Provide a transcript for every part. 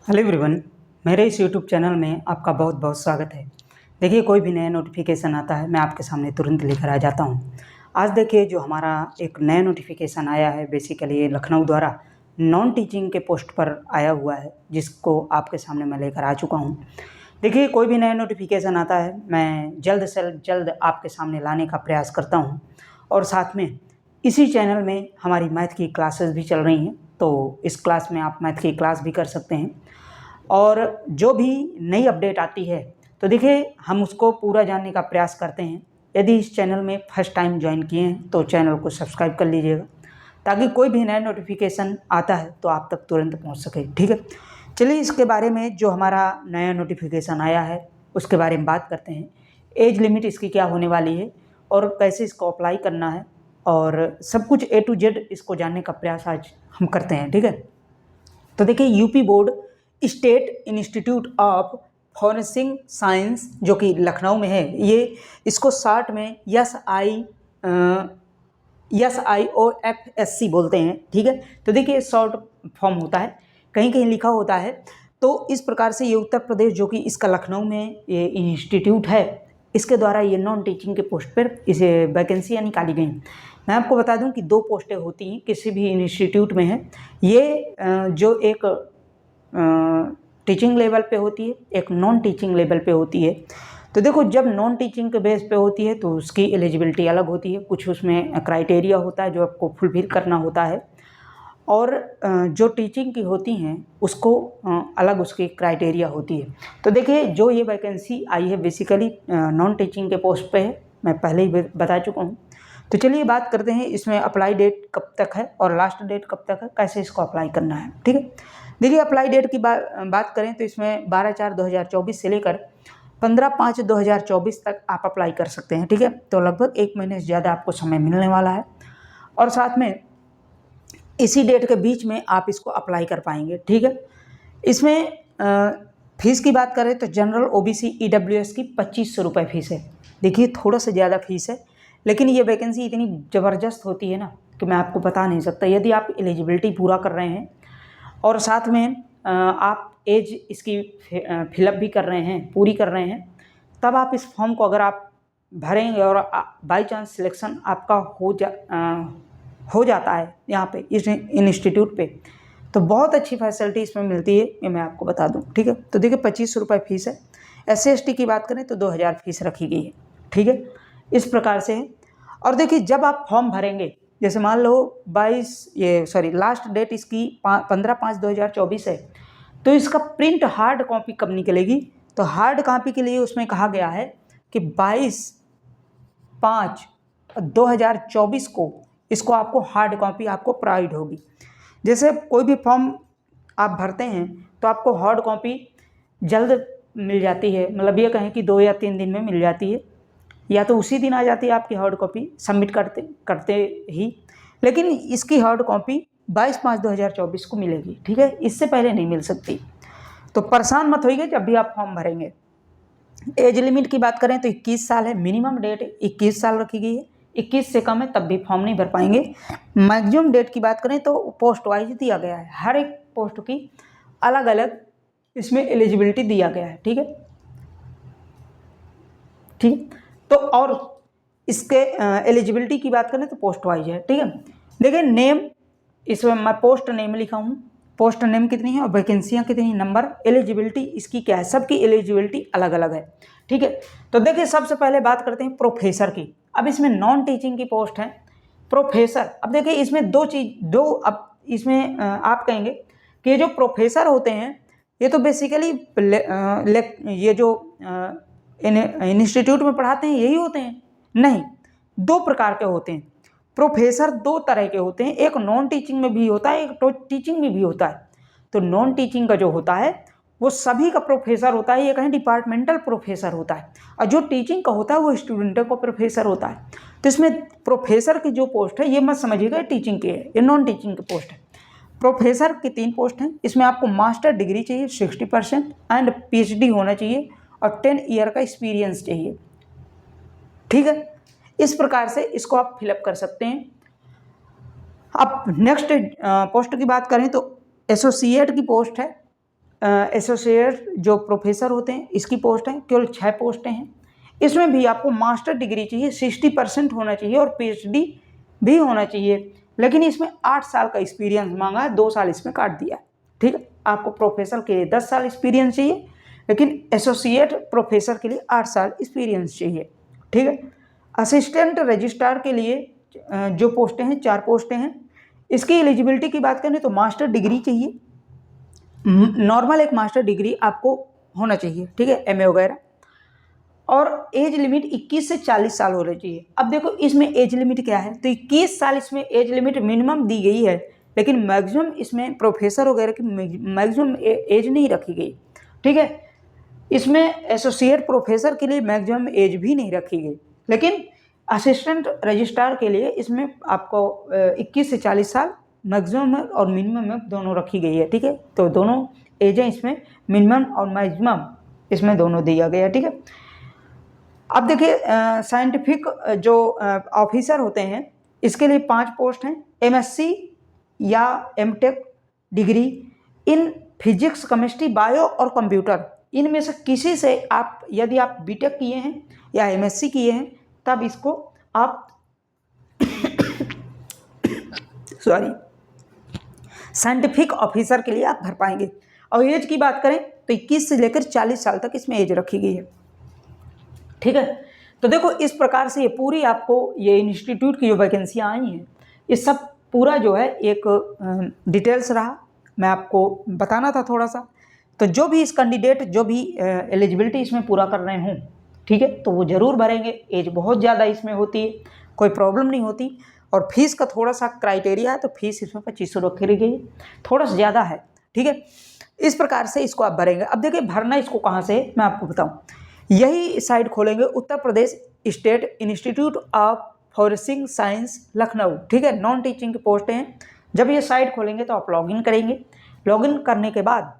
Hello everyone, मेरे इस YouTube channel में आपका बहुत बहुत स्वागत है। देखिए, कोई भी नया नोटिफिकेशन आता है मैं आपके सामने तुरंत लेकर आ जाता हूँ। आज देखिए जो हमारा एक नया नोटिफिकेशन आया है, बेसिकली लखनऊ द्वारा नॉन टीचिंग के पोस्ट पर आया हुआ है, जिसको आपके सामने मैं लेकर आ चुका हूँ। देखिए, कोई भी नया नोटिफिकेशन आता है मैं जल्द से जल्द आपके सामने लाने का प्रयास करता हूँ। और साथ में इसी चैनल में हमारी मैथ की क्लासेस भी चल रही हैं, तो इस क्लास में आप मैथ की क्लास भी कर सकते हैं। और जो भी नई अपडेट आती है तो देखिए हम उसको पूरा जानने का प्रयास करते हैं। यदि इस चैनल में फर्स्ट टाइम ज्वाइन किए हैं तो चैनल को सब्सक्राइब कर लीजिएगा, ताकि कोई भी नया नोटिफिकेशन आता है तो आप तक तुरंत पहुंच सके। ठीक है, चलिए इसके बारे में जो हमारा नया नोटिफिकेशन आया है उसके बारे में बात करते हैं। एज लिमिट इसकी क्या होने वाली है और कैसे इसको अप्लाई करना है, और सब कुछ A to Z इसको जानने का प्रयास आज हम करते हैं। ठीक है, तो देखिए UP board state institute of forensic science जो कि लखनऊ में है, ये इसको शॉर्ट में SIOFSC बोलते हैं। ठीक है, तो देखिए शॉर्ट फॉर्म होता है, कहीं कहीं लिखा होता है। तो इस प्रकार से ये उत्तर प्रदेश जो कि इसका लखनऊ में ये इंस्टीट्यूट है, इसके द्वारा ये नॉन टीचिंग के पोस्ट पर इसे वैकेंसियाँ निकाली गई। मैं आपको बता दूं कि 2 पोस्टें होती हैं किसी भी इंस्टीट्यूट में है। ये जो एक टीचिंग लेवल पे होती है, एक नॉन टीचिंग लेवल पे होती है। तो देखो, जब नॉन टीचिंग के बेस पे होती है तो उसकी एलिजिबिलिटी अलग होती है, कुछ उसमें क्राइटेरिया होता है जो आपको फुलफिल करना होता है। और जो टीचिंग की होती हैं उसको अलग उसकी क्राइटेरिया होती है। तो देखिए जो ये वैकेंसी आई है बेसिकली नॉन टीचिंग के पोस्ट पे है, मैं पहले ही बता चुका हूँ। तो चलिए बात करते हैं इसमें अप्लाई डेट कब तक है और लास्ट डेट कब तक है, कैसे इसको अप्लाई करना है। ठीक है, देखिए अप्लाई डेट की बात करें तो इसमें 12/4/2024 से लेकर 15/5/2024 तक आप अप्लाई कर सकते हैं। ठीक है, तो लगभग 1 महीने से ज़्यादा आपको समय मिलने वाला है, और साथ में इसी डेट के बीच में आप इसको अप्लाई कर पाएंगे। ठीक है, इसमें फीस की बात करें तो जनरल OBC EWS की 2500 रुपये फीस है। देखिए थोड़ा सा ज़्यादा फीस है, लेकिन ये वैकेंसी इतनी ज़बरदस्त होती है ना कि मैं आपको बता नहीं सकता। यदि आप एलिजिबिलिटी पूरा कर रहे हैं और साथ में आप एज इसकी फिलअप भी कर रहे हैं, पूरी कर रहे हैं, तब आप इस फॉर्म को अगर आप भरेंगे और बाई चांस सिलेक्शन आपका हो जाता है यहाँ पे इस इंस्टीट्यूट पे, तो बहुत अच्छी फैसिलिटी इसमें मिलती है, ये मैं आपको बता दूँ। ठीक है, तो देखिए 2500 रुपये फीस है। SC/ST की बात करें तो 2000 फीस रखी गई है। ठीक है, इस प्रकार से है। और देखिए जब आप फॉर्म भरेंगे, जैसे मान लो लास्ट डेट इसकी 15/5/2024 है, तो इसका प्रिंट हार्ड कॉपी कब निकलेगी, तो हार्ड कॉपी के लिए उसमें कहा गया है कि 22/5/2024 को इसको आपको हार्ड कॉपी आपको प्रोवाइड होगी। जैसे कोई भी फॉर्म आप भरते हैं तो आपको हार्ड कॉपी जल्द मिल जाती है, मतलब ये कहें कि 2 या 3 दिन में मिल जाती है, या तो उसी दिन आ जाती है आपकी हार्ड कॉपी सबमिट करते ही। लेकिन इसकी हार्ड कॉपी 22/5/2024 को मिलेगी। ठीक है, इससे पहले नहीं मिल सकती, तो परेशान मत होइए जब भी आप फॉर्म भरेंगे। एज लिमिट की बात करें तो 21 साल है, मिनिमम डेट 21 साल रखी गई है। 21 से कम है तब भी फॉर्म नहीं भर पाएंगे। मैक्सिमम डेट की बात करें तो पोस्ट वाइज दिया गया है, हर एक पोस्ट की अलग अलग इसमें एलिजिबिलिटी दिया गया है। ठीक है, ठीक, तो और इसके एलिजिबिलिटी की बात करें तो पोस्ट वाइज है। ठीक है, देखिए नेम, इसमें मैं पोस्ट नेम लिखा हूँ, पोस्ट नेम कितनी है और वैकेंसियाँ कितनी, नंबर, एलिजिबिलिटी इसकी क्या है, सबकी एलिजिबिलिटी अलग अलग है। ठीक है, तो देखिए सबसे पहले बात करते हैं प्रोफेसर की। अब इसमें नॉन टीचिंग की पोस्ट है प्रोफेसर। अब देखिए इसमें अब इसमें आप कहेंगे कि ये जो प्रोफेसर होते हैं ये तो बेसिकली ये जो इंस्टीट्यूट में पढ़ाते हैं यही होते हैं, नहीं, 2 प्रकार के होते हैं प्रोफेसर। 2 तरह के होते हैं, एक नॉन टीचिंग में भी होता है, एक टीचिंग में भी होता है। तो नॉन टीचिंग का जो होता है वो सभी का प्रोफेसर होता है, ये कहें डिपार्टमेंटल प्रोफेसर होता है, और जो टीचिंग का होता है वो स्टूडेंटों का प्रोफेसर होता है। तो इसमें प्रोफेसर की जो पोस्ट है ये मत समझिएगा टीचिंग की है, ये नॉन टीचिंग की पोस्ट है। प्रोफेसर की 3 पोस्ट हैं, इसमें आपको मास्टर डिग्री चाहिए 60% एंड PhD होना चाहिए और 10 ईयर का एक्सपीरियंस चाहिए। ठीक है, इस प्रकार से इसको आप फिलअप कर सकते हैं। अब नेक्स्ट पोस्ट की बात करें तो एसोसिएट की पोस्ट है, एसोसिएट जो प्रोफेसर होते हैं इसकी पोस्ट है, केवल 6 पोस्टें हैं। इसमें भी आपको मास्टर डिग्री चाहिए, 60% होना चाहिए और पीएचडी भी होना चाहिए, लेकिन इसमें 8 साल का एक्सपीरियंस मांगा है, 2 साल इसमें काट दिया। ठीक है, आपको प्रोफेसर के लिए 10 साल एक्सपीरियंस चाहिए, लेकिन एसोसिएट प्रोफेसर के लिए 8 साल एक्सपीरियंस चाहिए। ठीक है, असिस्टेंट रजिस्ट्रार के लिए जो पोस्टें हैं 4 पोस्टें हैं। इसकी एलिजिबिलिटी की बात करें तो मास्टर डिग्री चाहिए, नॉर्मल एक मास्टर डिग्री आपको होना चाहिए। ठीक है, एमए वगैरह, और एज लिमिट 21 से 40 साल होना चाहिए। अब देखो इसमें एज लिमिट क्या है, तो 21 साल इसमें एज लिमिट मिनिमम दी गई है, लेकिन मैक्सिमम इसमें प्रोफेसर वगैरह की मैक्सिमम एज नहीं रखी गई। ठीक है, इसमें एसोसिएट प्रोफेसर के लिए मैक्सिमम एज भी नहीं रखी गई, लेकिन असिस्टेंट रजिस्ट्रार के लिए इसमें आपको 21 से 40 साल मैक्सिमम और मिनिमम में दोनों रखी गई है। ठीक है, तो दोनों एजें इसमें मिनिमम और मैक्सिमम इसमें दोनों दिया गया है। ठीक है, अब देखिए साइंटिफिक जो ऑफिसर होते हैं इसके लिए 5 पोस्ट हैं। एमएससी या MTech degree in physics, chemistry, bio और कंप्यूटर, इनमें से किसी से आप यदि आप बीटेक किए हैं या एमएससी किए हैं तब इसको आप सॉरी साइंटिफिक ऑफिसर के लिए आप भर पाएंगे। और एज की बात करें तो 21 से लेकर 40 साल तक इसमें एज रखी गई है। ठीक है, तो देखो इस प्रकार से ये पूरी आपको ये इंस्टीट्यूट की जो वैकेंसियाँ आई हैं ये सब पूरा जो है एक डिटेल्स रहा, मैं आपको बताना था थोड़ा सा। तो जो भी इस कैंडिडेट जो भी एलिजिबिलिटी इसमें पूरा कर रहे हों, ठीक है, तो वो ज़रूर भरेंगे। एज बहुत ज़्यादा इसमें होती है, कोई प्रॉब्लम नहीं होती। और फीस का थोड़ा सा क्राइटेरिया है, तो फीस इसमें 2500 रखी गई है, थोड़ा सा ज़्यादा है। ठीक है, इस प्रकार से इसको आप भरेंगे। अब देखिए भरना इसको कहाँ से मैं आपको बताऊँ, यही साइट खोलेंगे Uttar Pradesh state institute of foresting science Lucknow. ठीक है, नॉन टीचिंग की पोस्ट हैं। जब ये साइट खोलेंगे तो आप लॉगिन करेंगे। लॉगिन करने के बाद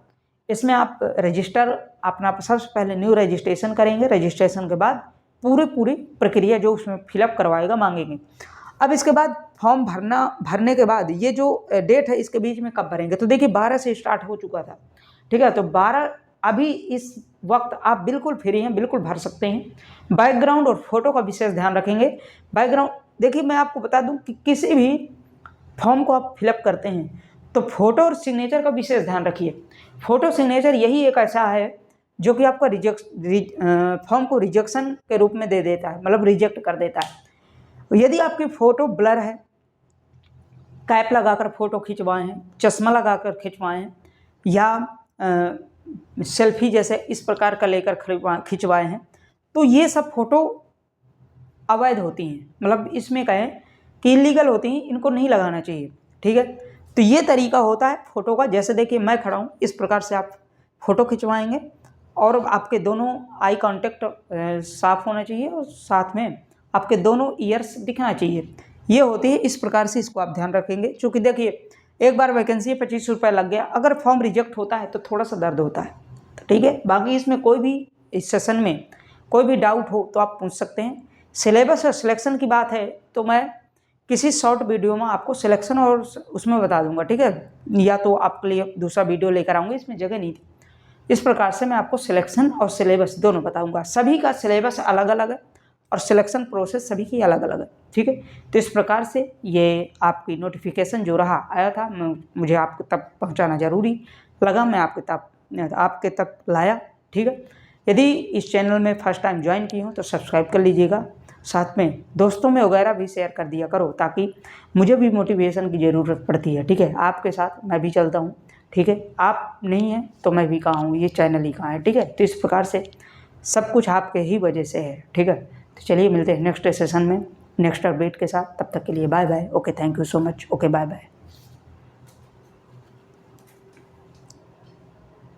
इसमें आप रजिस्टर अपना सबसे पहले न्यू रजिस्ट्रेशन करेंगे। रजिस्ट्रेशन के बाद पूरी प्रक्रिया जो उसमें फिलअप करवाएगा मांगेंगे। अब इसके बाद फॉर्म भरने के बाद ये जो डेट है इसके बीच में कब भरेंगे, तो देखिए 12 से स्टार्ट हो चुका था। ठीक है, तो 12 अभी इस वक्त आप बिल्कुल फ्री हैं, बिल्कुल भर सकते हैं। बैकग्राउंड और फोटो का विशेष ध्यान रखेंगे। बैकग्राउंड देखिए मैं आपको बता दूं कि किसी भी फॉर्म को आप फिलअप करते हैं तो फोटो और सिग्नेचर का विशेष ध्यान रखिए। फोटो सिग्नेचर यही एक ऐसा है जो कि आपका फॉर्म को रिजेक्शन के रूप में दे देता है, मतलब रिजेक्ट कर देता है। यदि आपकी फ़ोटो ब्लर है, कैप लगाकर फ़ोटो खिंचवाए हैं, चश्मा लगाकर खिंचवाए हैं, या सेल्फी जैसे इस प्रकार का लेकर खिंचवाए हैं, तो ये सब फ़ोटो अवैध होती हैं, मतलब इसमें कहें कि इलीगल होती हैं, इनको नहीं लगाना चाहिए। ठीक है, तो ये तरीका होता है फ़ोटो का। जैसे देखिए मैं खड़ा हूँ, इस प्रकार से आप फ़ोटो खिंचवाएंगे और आपके दोनों आई कांटेक्ट साफ होना चाहिए और साथ में आपके दोनों ईयर्स दिखना चाहिए। ये होती है, इस प्रकार से इसको आप ध्यान रखेंगे। क्योंकि देखिए एक बार वैकेंसी 25 रुपये लग गया, अगर फॉर्म रिजेक्ट होता है तो थोड़ा सा दर्द होता है। ठीक है, बाकी इसमें कोई भी इस सेशन में कोई भी डाउट हो तो आप पूछ सकते हैं। सिलेबस और सिलेक्शन की बात है तो मैं किसी शॉर्ट वीडियो में आपको सिलेक्शन और उसमें बता दूंगा। ठीक है, या तो आपके लिए दूसरा वीडियो लेकर आऊँगा, इसमें जगह नहीं थी। इस प्रकार से मैं आपको सिलेक्शन और सिलेबस दोनों बताऊंगा। सभी का सिलेबस अलग अलग है और सिलेक्शन प्रोसेस सभी की अलग अलग है। ठीक है, तो इस प्रकार से ये आपकी नोटिफिकेशन जो रहा आया था, मुझे आपको तक पहुंचाना ज़रूरी लगा, मैं आपके तक लाया। ठीक है, यदि इस चैनल में फर्स्ट टाइम ज्वाइन की हो तो सब्सक्राइब कर लीजिएगा, साथ में दोस्तों में वगैरह भी शेयर कर दिया करो, ताकि मुझे भी मोटिवेशन की ज़रूरत पड़ती है। ठीक है, आपके साथ मैं भी चलता हूँ। ठीक है, आप नहीं हैं तो मैं भी कहाँ हूँ, ये चैनल ही कहाँ है। ठीक है, तो इस प्रकार से सब कुछ आपके ही वजह से है। ठीक है, तो चलिए मिलते हैं नेक्स्ट सेशन में नेक्स्ट अपडेट के साथ। तब तक के लिए bye bye. Okay, thank you so much. Okay, bye bye.